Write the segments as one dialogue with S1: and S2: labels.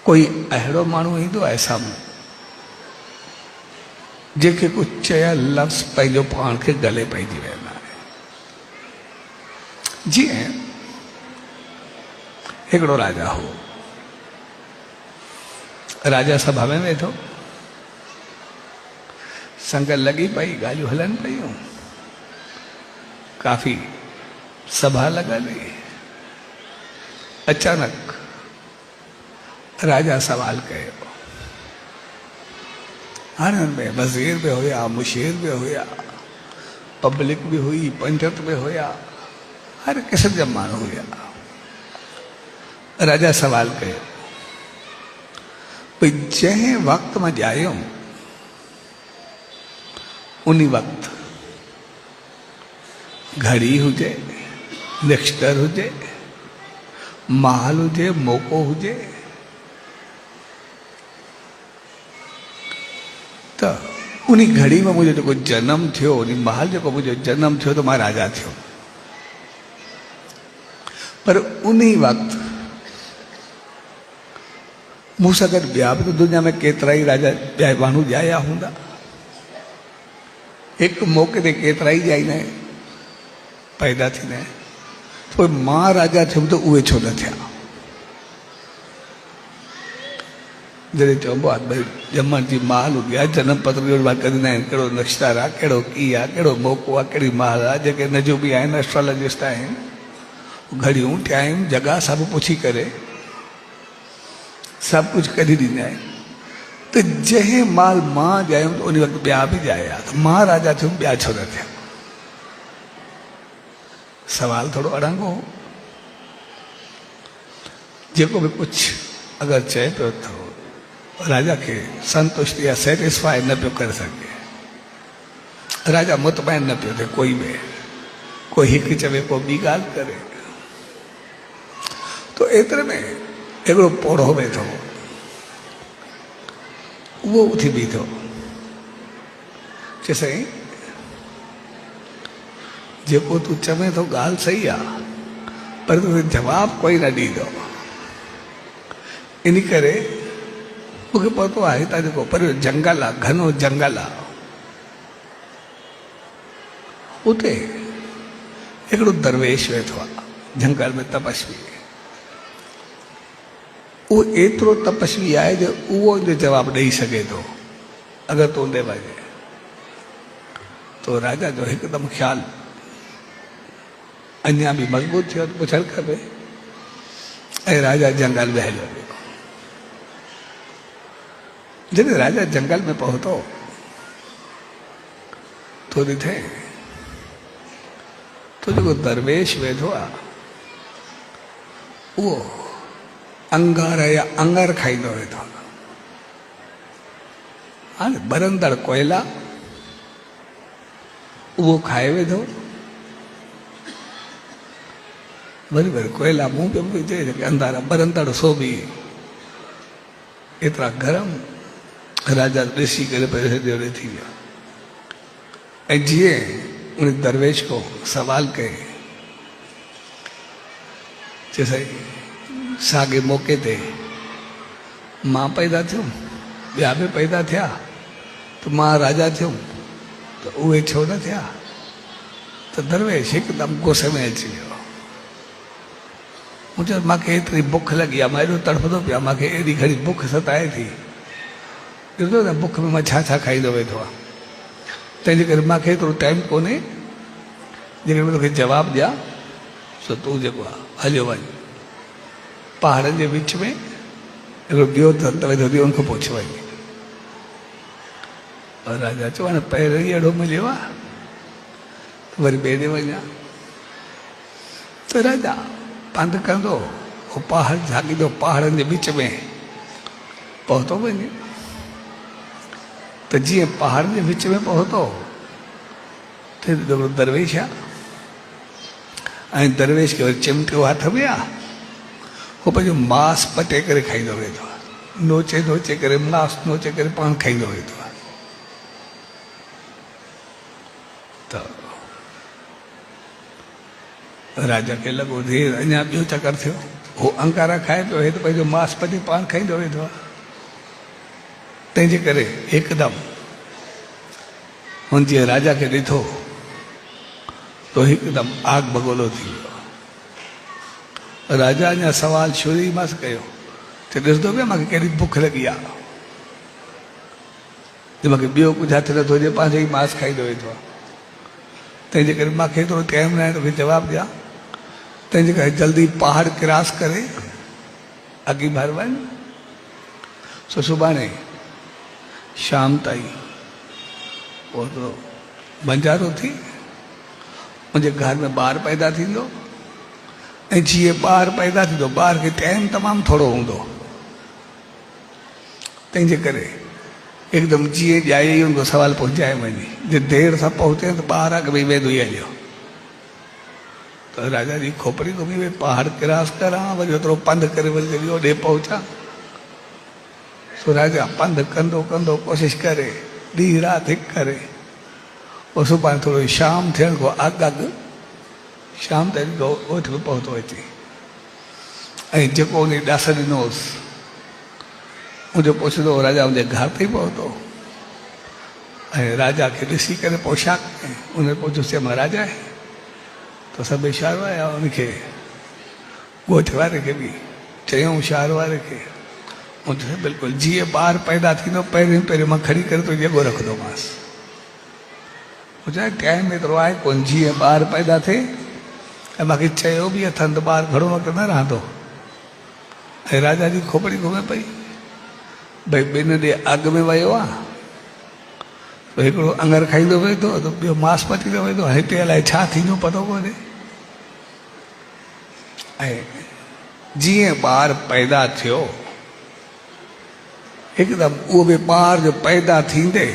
S1: कोई अहिड़ो माण्हू ईंदो आहे साम्हूं जंहिंखे कुझु चयल लफ़्ज़ पंहिंजो पाण खे गले पइजी वेंदा आहिनि। जीअं हिकिड़ो राजा हो, राजा सभा में वेठो, संग लगी पई, ॻाल्हियूं हलनि पियूं, काफ़ी सभा लॻल हुई। अचानक राजा सवाल कयो। हाणे में वज़ीर भी हुया, मुशीर भी हुया, पब्लिक भी हुई, पंडित भी हुया, हर किस्म जा माण्हू हुया। राजा सवाल कयो भई जंहिं वक़्त मां ॼायो उन वक़्त घड़ी हुजे, निक्स्टर हुजे, महल हुजे, मौक़ो हुजे, त उन घड़ी में मुझे जो जन्म थियो, उन महल जो मुझे जन्म थियो तो मां राजा थियो। पर उन वक़्त मूंसां गॾु ॿिया बि दुनिया में केतिरा ई राजा ॿिया माण्हू ॼाया हूंदा। हिकु मौक़े ते केतिरा ई ॼाईंदा आहिनि, पैदा थींदा आहिनि। पोइ मां राजा थियुमि त उहे छो न थिया? जॾहिं चइबो आहे भई ॼमण जी महल हूंदी आहे, जनम पत्र कंदा आहिनि, कहिड़ो नश्तर आहे, कहिड़ो की आहे, कहिड़ो मौक़ो आहे, कहिड़ी महल आहे, जेके नजूबी आहिनि, एस्ट्रोलॉजिस्ट आहिनि, घड़ियूं टाइम जॻह सभु पुछी करे सब कुछ कढी ॾींदा आहिनि। त जंहिं महिल मां ॼायुमि त उन वक़्तु ॿिया बि ॼाया, त मां राजा थियुमि, ॿिया छो न थिया? सवाल थोरो अड़ंगो हो। जेको बि कुझु अगरि चए पियो त राजा खे संतुष्टि या सेटिस्फाई न पियो करे सघे, राजा मुतमैन न पियो थिए कोई बि, कोई हिकु चवे को ॿी ॻाल्हि करे। तो एतिरे में हिकिड़ो पोड़ो वेठो, उहो उथी बीठो, चए साईं जेको तूं चवे थो ॻाल्हि सही आहे, पर तोखे जवाबु कोई न ॾींदो। इन करे मूंखे पतो आहे हितां जेको परियो जंगल आहे, घनो जंगल आहे, उते हिकिड़ो दरवेश वेठो आहे जंगल में, तपस्वी। वो एतिरो तपस्वी आहे जो उहो जो जवाबु ॾेई सघे थो अगरि तो ॾे वञे। तो राजा जो हिकदमि ख़्यालु अञा बि मज़बूत थियो त पुछणु खपे। ऐं राजा जंगल में हलियो वियो। जॾहिं राजा जंगल में पहुतो तो ॾिठे तो जेको दरवेश वेठो आहे उहो अंगार या अंगर खाईंदो वेठो। हाणे बरंदड़ कोयला उहो खाए वेठो। वरी वरी कोयला मुंहुं पे विझे, अंधारा बरंदड़ सो बि एतिरा गरम। राजा ॾिसी करे पैसे जहिड़े थी विया। ऐं जीअं उन दरवेश को सवाल कई, चए साईं साॻे मौक़े ते मां पैदा थियुमि, ॿिया बि पैदा थिया, त मां राजा थियुमि त उहे छो न थिया? त दरवेश हिकदमि गुस्से में अची वियो। मुंहिंजो मूंखे एतिरी बुख लॻी आहे, मां एॾो तड़फंदो पिया, मूंखे एॾी घणी बुख सताए थी। ॾिसो न बुख में मां छा छा खाईंदो वेठो आहे। तंहिंजे करे मूंखे एतिरो टाइम कोन्हे जेकर मां तोखे जवाबु ॾियां। सो तूं जेको आहे हलियो वञ, पहाड़नि जे विच में हिकिड़ो ॿियो दंत वेठो थी, उनखां पुछ वञ। और राजा चयो हाणे पहिरियों ई अहिड़ो मिलियो आहे त वरी ॿिए ॾे वञा। त राजा पंधु कंदो उहो पहाड़ झाकींदो, पहाड़नि जे विच में पहुतो वञे। त जीअं पहाड़नि जे विच में पहुतो त हिकिड़ो दरवेश आहे, ऐं दरवेश खे वरी चिमटियो हथ में आहे। वो पंहिंजो मांस पटे करे खाईंदो वेठो आहे, नोचे नोचे करे मांस नोचे करे पाण खाईंदो वेठो आहे। त राजा खे लॻो धीर अञा ॿियो चकर थियो, वो अंकारा खाए पियो हे तो पंहिंजो मांसपति पाण खाईंदो वेंदो आहे। तंहिंजे करे हिकदमि हुन जीअं राजा खे ॾिठो तो हिकदमि आग बगोलो थी वियो। राजा अञा सवाल शुरू ई मांसि कयो त ॾिसंदो पिया मूंखे कहिड़ी बुख लॻी आहे, जो मूंखे ॿियो कुझु हथ नथो हुजे, पंहिंजो ई मांस खाईंदो वेंदो आहे। तंहिंजे करे मूंखे एतिरो टाइम न आहे तोखे जवाबु ॾियां। तंहिंजे करे जल्दी पहाड़ क्रॉस करे अॻी भर वञ, सो सुभाणे शाम ताईं ओतिरो बंजारो थी मुंहिंजे घर में ॿारु पैदा थींदो, ऐं जीअं ॿारु पैदा थींदो ॿार खे टाइम तमामु थोरो हूंदो। तंहिंजे करे एकदमि जीअं ॼाई हुनखे सवाल पहुचाए वञे, जे देरि सां पहुचे त ॿार अॻ में वेंदो ई हलियो। त राजा जी खोपड़ी घुमी वई, पहाड़ क्रॉस करां, वरी ओतिरो पंधु करे वरी जॾहिं होॾे पहुचां। सो राजा पंधु कंदो कंदो कोशिशि करे ॾींहुं राति हिकु करे पोइ सुभाणे थोरो शाम थियण खां अॻु शाम ताईं ॻोठ में पहुतो अचे। ऐं जेको उन ॾास ॾिनोसि मुंहिंजो पुछंदो राजा मुंहिंजे घर ते ई पहुतो, ऐं राजा खे ॾिसी करे पोशाक उन पुछियोसि मां राजा आहे, त सभु इशारो आया उनखे, ॻोठ वारे खे बि चयूं शार वारे खे। मुंहिंजो बिल्कुलु जीअं ॿारु पैदा थींदो पहिरियों पहिरियों मां खणी करे तो जॻो रखंदोमांसि। मुंहिंजो टाइम एतिरो आहे कोन, जीअं ॿारु पैदा थिए ऐं मूंखे चयो बि अथनि त ॿारु घणो वक़्तु न रहंदो। ऐं राजा जी खोपड़ी घुमे पई भई ॿिनि ॾे अॻु में वियो आहे त हिकिड़ो अंगर खाईंदो वेंदो त ॿियो मांस पचींदो वेंदो, हिते अलाए छा थींदो पतो कोन्हे। ऐं जीअं ॿारु पैदा थियो हिकदमि उहो बि ॿार जो पैदा थींदे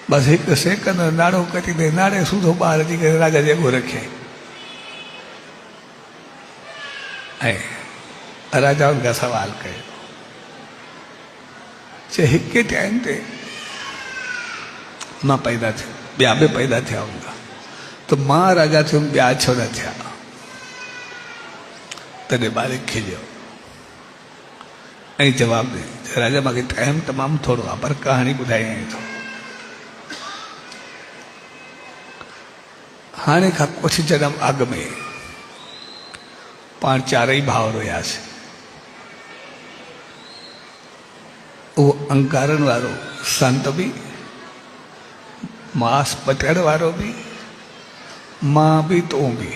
S1: बसि हिकु सेकंड नाड़ो कटींदे नाड़े सूधो ॿार अची करे राजा जेको रखे। ऐं राजा उनखां सवाल कयो, चए हिकु टाइम ते मां पैदा थियो, ॿिया बि पैदा थिया हूंदा, त मां राजा थियुमि ॿिया छो न थिया? तॾहिं ॿार खिलियो ऐं जवाबु ॾे राजा मूंखे टाइम तमामु थोरो आहे पर कहाणी ॿुधाईं थो। हाणे खां कुझु जनम अॻु में पाण चारई भाउर हुयासीं। उहो अंकारनि वारो संत बि, मांस पचड़ वारो बि, मां बि तूं बि।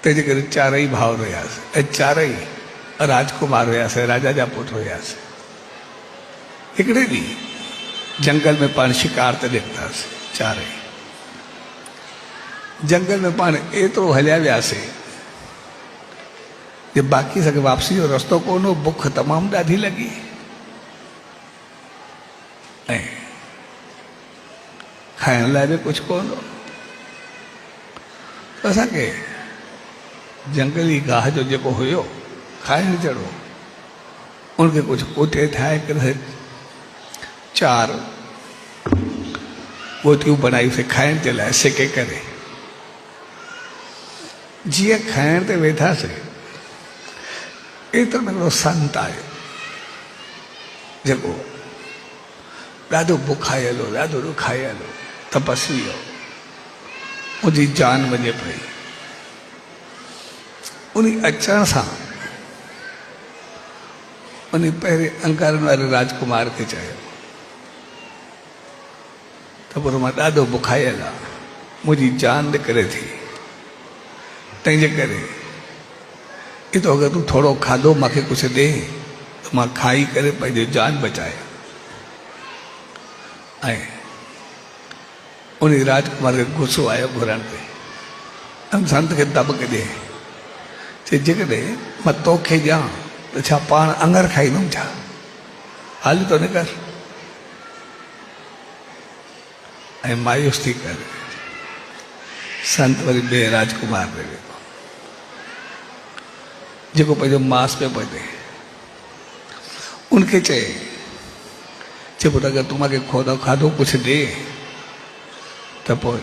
S1: तंहिंजे करे चारई भाउर हुयासीं ऐं चारई राजकुमार हुयासीं, राजा जा पुट हुयासीं। हिकिड़े ॾींहुं जंगल में पाण शिकार ते निकितासीं। चारई जंगल में पाण एतिरो हलिया वियासीं जे बाक़ी सॻे वापसी जो रस्तो कोन हो, बुख तमामु ॾाढी लॻी। ऐं खाइण लाइ बि कुझु कोन हो। असांखे जंगली गाह जो जेको हुयो खाइण जहिड़ो उनखे कुझु कोटे ठाहे करे 4 गोटियूं बनायूंसीं खाइण जे लाइ सेके करे। जीअं खाइण ते वेठासीं एतिरो में हिकिड़ो संत आयो जेको ॾाढो बुखायल हो, ॾाढो ॾुखायल हो, तपस्वी हो, मुंहिंजी जान वञे पई। उन अचण सां उन पहिरें अंकारनि वारे राजकुमार खे चयो त पोइ मां ॾाढो बुखायल आहे, मुंहिंजी जान निकिरे थी, तंहिंजे करे ई तो अगरि तूं थोरो खाधो मूंखे कुझु ॾे त मां खाई करे पंहिंजी जान बचाए। ऐं उन राजकुमार खे गुस्सो आयो घुरण ते, ऐं संत खे दॿके ॾे चए जेकॾहिं मां तोखे ॾियां त छा पाण अंगर खाईंदुमि छा? हाली तो निकर। ऐं मायूस थी करे संत वरी ॿिए राजकुमार ते वियो जेको पंहिंजो मांस पियो ॿधे। उनखे चए पुटु अगरि तूं मूंखे खाधो कुझु ॾे त पोइ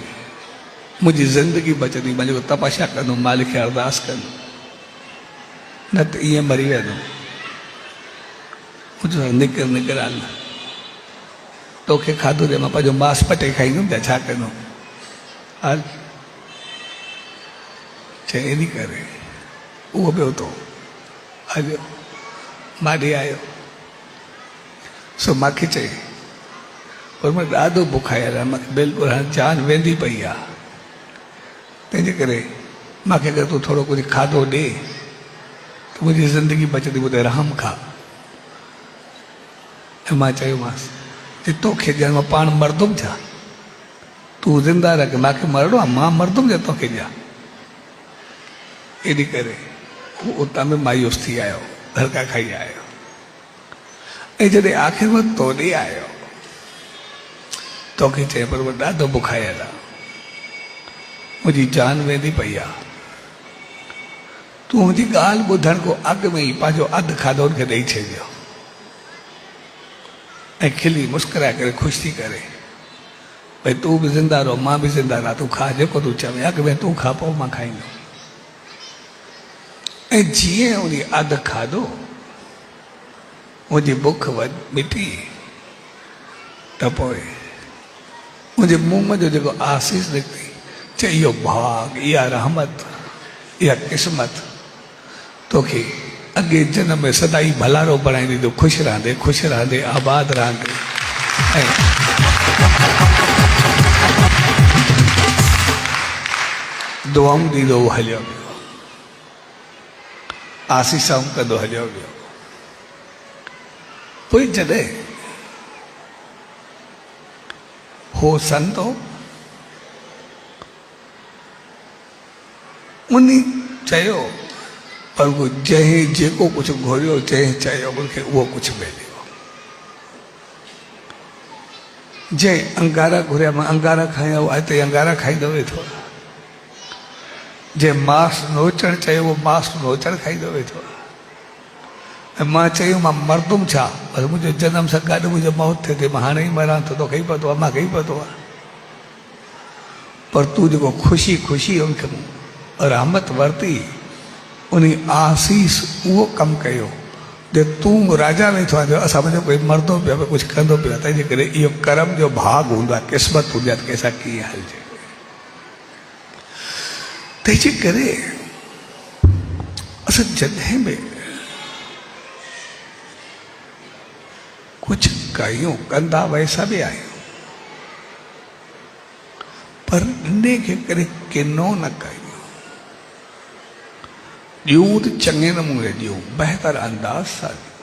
S1: मुंहिंजी ज़िंदगी बचंदी, मां जेको तपस्या कंदुमि, मालिक खे अरदास कंदुमि न त ईअं मरी वेंदो। मुंहिंजो निकिर निकिर हल, तोखे खाधो ॾे, मां पंहिंजो मांस पटे खाईंदुमि त छा कंदुमि, हल। चई इन करे उहो ॿियो तो हलियो, मां ॾे आयो। सो मूंखे चई पर मां ॾाढो बुखायल आहियां, मूंखे बिल्कुलु हाणे जान वेंदी पई आहे, तंहिंजे करे मूंखे अगरि तूं थोरो कुझु खाधो ॾे त मुंहिंजी ज़िंदगी बचंदी, ॿुधे आराम खा। ऐं मां चयोमांसि कि तोखे ॼण मां पाण मरदुमि छा, तूं ज़िंदा रख, मूंखे मरणो आहे, मां मरदुमि छा तोखे ॾियां। इन करे हू उतां में मायूस थी आयो, धड़का खाई आयो। ऐं जॾहिं आख़िर में तो ॾे आयो, तोखे चए पर मां ॾाढो बुखायल आहे, मुंहिंजी जान वेंदी पई आहे, तूं मुंहिंजी ॻाल्हि ॿुधण खां अॻु में ई पंहिंजो अधु खाधो हुनखे ॾेई छॾियो ऐं खिली मुस्कुराए करे ख़ुशि थी करे भई तूं बि ज़िंदा रहो, मां बि ज़िंदा रहा, तूं खा जेको तूं चवे, अॻु में तूं खा पोइ मां खाईंदुमि। ऐं जीअं उन अधु खाधो मुंहिंजी बुख मिटी त पोइ मुंहिंजे मुंहं जो जेको आसीस निकिती, चई इहो भाग, इहा रहमत, इहा क़िस्मत तोखे अॻे जनम में सदाई भलारो बणाईंदी, तूं ख़ुशि रहंदे आबाद रहंदे। ऐं दुआऊं ॾींदो हलियो वियो, आसीसाऊं कंदो हलियो वियो। पोइ जॾहिं हो संतो उन चयो पर वो जंहिं जेको कुझु घुरियो, जंहिं चयो उनखे उहो कुझु मिलियो। जंहिं अंगारा घुरिया, मां अंगारा खाया, उहो हिते अंगारा खाईंदो वेठो। जंहिं मांस नोचणु चयो, उहो मांस नोचणु खाईंदो वेठो। ऐं मां चयो मां मरदुमि छा, पर मुंहिंजो जनम सां गॾु मुंहिंजो मौत थिए थी, मां हाणे ई मरां थो, तोखे ई पतो आहे, मूंखे ई पतो आहे। पर तूं जेको ख़ुशी ख़ुशी उनखे रहमत वरिती, उन आसीस उहो कमु कयो जो तूं राजा वेठो आहे, असां वञो कोई मरदो पियो, कुझु कंदो पियो, तंहिंजे करे इहो कर्म जो भाग हूंदो आहे, क़िस्मत हूंदी आहे, कंहिंसां कीअं हलिजे। तंहिंजे करे असां जॾहिं बि कुझु कयूं, कंदा वैसा बि आहियूं, पर इन खे करे किनो न कयूं। ॾियूं त चङे नमूने ॾियूं, बहितर अंदाज़ सां ॾियूं।